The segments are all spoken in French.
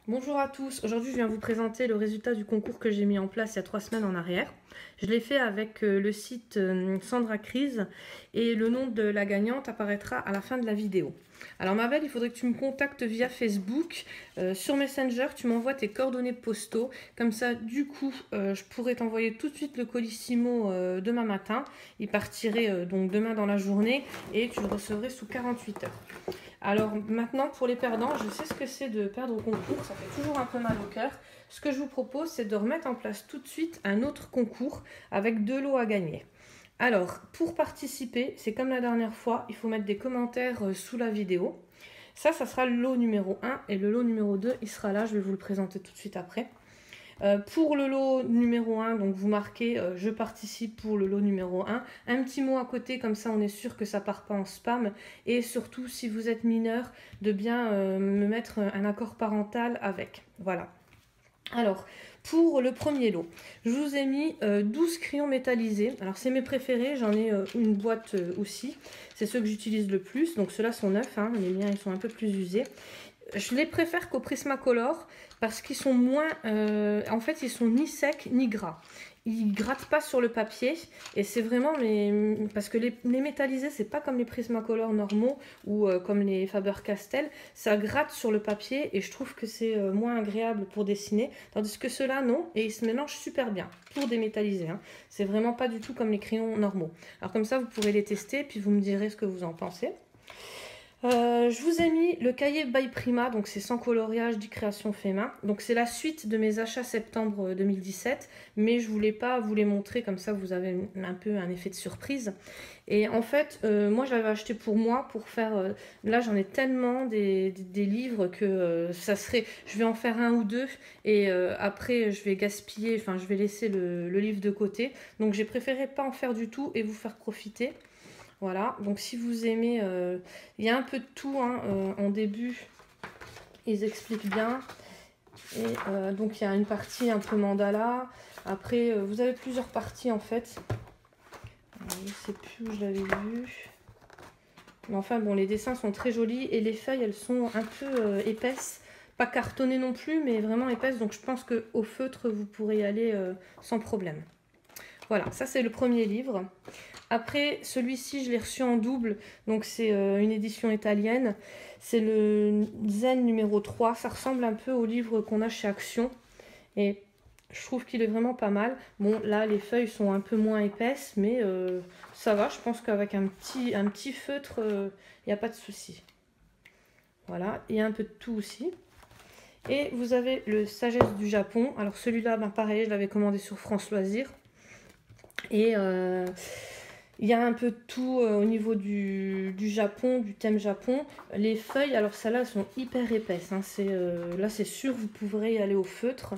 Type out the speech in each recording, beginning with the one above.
Bonjour à tous, aujourd'hui je viens vous présenter le résultat du concours que j'ai mis en place il y a 3 semaines en arrière. Je l'ai fait avec le site Sandra Crise et le nom de la gagnante apparaîtra à la fin de la vidéo. Alors ma belle, il faudrait que tu me contactes via Facebook, sur Messenger, tu m'envoies tes coordonnées postaux, comme ça du coup je pourrais t'envoyer tout de suite le colissimo demain matin, il partirait donc demain dans la journée et tu le recevrais sous 48 heures. Alors maintenant, pour les perdants, je sais ce que c'est de perdre au concours, ça fait toujours un peu mal au cœur. Ce que je vous propose, c'est de remettre en place tout de suite un autre concours avec 2 lots à gagner. Alors, pour participer, c'est comme la dernière fois, il faut mettre des commentaires sous la vidéo. Ça sera le lot numéro 1 et le lot numéro 2, il sera là, je vais vous le présenter tout de suite après. Pour le lot numéro 1, donc vous marquez je participe pour le lot numéro 1. Un petit mot à côté, comme ça on est sûr que ça part pas en spam. Et surtout, si vous êtes mineur, de bien me mettre un accord parental avec. Voilà. Alors, pour le premier lot, je vous ai mis 12 crayons métallisés. Alors, c'est mes préférés, j'en ai une boîte aussi. C'est ceux que j'utilise le plus. Donc, ceux-là sont neufs, hein. Les miens, ils sont un peu plus usés. Je les préfère qu'au Prismacolor parce qu'ils sont moins... en fait, ils sont ni secs ni gras. Ils grattent pas sur le papier et c'est vraiment... parce que les métallisés, c'est pas comme les Prismacolor normaux ou comme les Faber-Castell. Ça gratte sur le papier et je trouve que c'est moins agréable pour dessiner. Tandis que ceux-là, non. Et ils se mélangent super bien pour démétalliser. Hein. C'est vraiment pas du tout comme les crayons normaux. Alors comme ça, vous pourrez les tester puis vous me direz ce que vous en pensez. Je vous ai mis le cahier by Prima, donc c'est sans coloriage, 10 créations fait main. Donc c'est la suite de mes achats septembre 2017, mais je voulais pas vous les montrer, comme ça vous avez un peu un effet de surprise. Et en fait, moi je l'avais acheté pour moi, pour faire... là j'en ai tellement des livres que ça serait... Je vais en faire un ou deux, et après je vais gaspiller, enfin je vais laisser le livre de côté. Donc j'ai préféré pas en faire du tout et vous faire profiter. Voilà, donc si vous aimez, il y a un peu de tout, hein, en début, ils expliquent bien. Et donc il y a une partie un peu mandala. Après, vous avez plusieurs parties en fait. Je ne sais plus où je l'avais vu. Mais enfin bon, les dessins sont très jolis et les feuilles, elles sont un peu épaisses. Pas cartonnées non plus, mais vraiment épaisses. Donc je pense qu'au feutre, vous pourrez y aller sans problème. Voilà, ça c'est le premier livre. Après, celui-ci, je l'ai reçu en double, donc c'est une édition italienne. C'est le Zen numéro 3. Ça ressemble un peu au livre qu'on a chez Action. Et je trouve qu'il est vraiment pas mal. Bon, là, les feuilles sont un peu moins épaisses, mais ça va. Je pense qu'avec un petit feutre, il n'y a pas de souci. Voilà, il y a un peu de tout aussi. Et vous avez le Sagesse du Japon. Alors celui-là, ben, pareil, je l'avais commandé sur France Loisirs. Et... il y a un peu de tout au niveau du Japon, du thème Japon. Les feuilles, alors celles-là, sont hyper épaisses. Hein. Là, c'est sûr, vous pourrez y aller au feutre.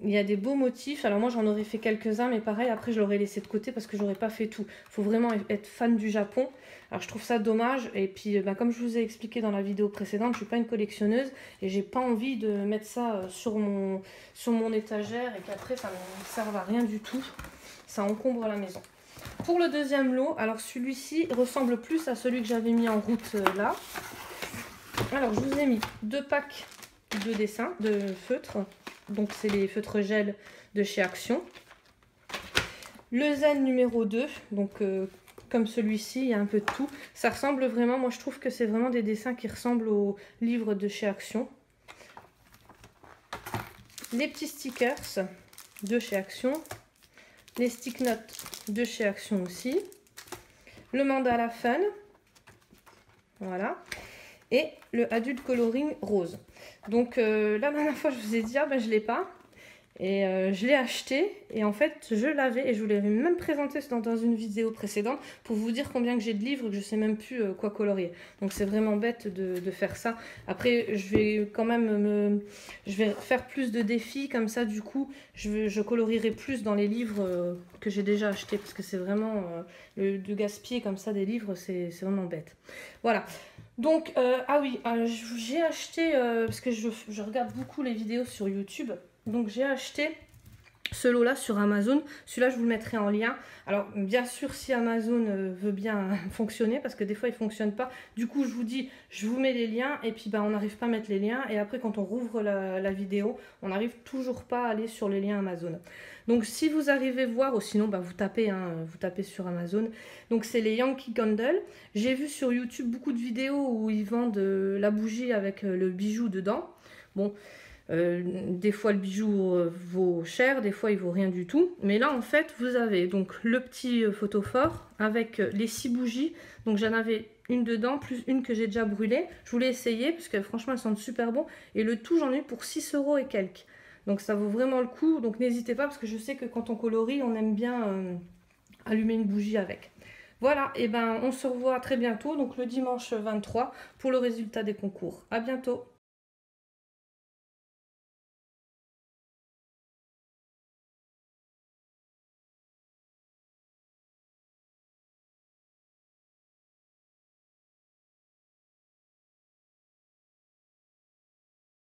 Il y a des beaux motifs. Alors moi, j'en aurais fait quelques-uns, mais pareil, après, je l'aurais laissé de côté parce que j'aurais pas fait tout. Il faut vraiment être fan du Japon. Alors, je trouve ça dommage. Et puis, bah, comme je vous ai expliqué dans la vidéo précédente, je suis pas une collectionneuse et j'ai pas envie de mettre ça sur mon étagère et qu'après, ça ne serve à rien du tout. Ça encombre la maison. Pour le deuxième lot, alors celui-ci ressemble plus à celui que j'avais mis en route là. Alors je vous ai mis 2 packs de dessins, de feutres. Donc c'est les feutres gel de chez Action. Le Zen numéro 2, donc comme celui-ci, il y a un peu de tout. Ça ressemble vraiment, moi je trouve que c'est vraiment des dessins qui ressemblent aux livres de chez Action. Les petits stickers de chez Action. Les stick notes de chez Action aussi. Le mandala fun. Voilà. Et le Adult Coloring rose. Donc la dernière fois, je vous ai dit, ah ben je ne l'ai pas. Et je l'ai acheté. Et en fait, je l'avais. Et je vous l'avais même présenté dans une vidéo précédente pour vous dire combien que j'ai de livres que je ne sais même plus quoi colorier. Donc c'est vraiment bête de faire ça. Après, je vais quand même je vais faire plus de défis. Comme ça, du coup, je colorierai plus dans les livres que j'ai déjà achetés. Parce que c'est vraiment... de gaspiller comme ça des livres, c'est vraiment bête. Voilà. Donc, ah oui, j'ai acheté, parce que je regarde beaucoup les vidéos sur YouTube, donc j'ai acheté ce lot-là sur Amazon. Celui-là, je vous le mettrai en lien. Alors, bien sûr, si Amazon veut bien fonctionner, parce que des fois, il ne fonctionne pas. Du coup, je vous dis, je vous mets les liens, et puis on n'arrive pas à mettre les liens. Et après, quand on rouvre la vidéo, on n'arrive toujours pas à aller sur les liens Amazon. Donc, si vous arrivez à voir, ou sinon, vous tapez sur Amazon. Donc, c'est les Yankee Candle. J'ai vu sur YouTube beaucoup de vidéos où ils vendent la bougie avec le bijou dedans. Bon... des fois le bijou vaut cher, des fois il vaut rien du tout. Mais là en fait vous avez donc le petit photophore avec les 6 bougies. Donc j'en avais une dedans, plus une que j'ai déjà brûlée. Je voulais essayer parce que franchement elles sentent super bon. Et le tout j'en ai eu pour 6 € et quelques. Donc ça vaut vraiment le coup. Donc n'hésitez pas parce que je sais que quand on colorie on aime bien allumer une bougie avec. Voilà, et on se revoit très bientôt, donc le dimanche 23 pour le résultat des concours. À bientôt.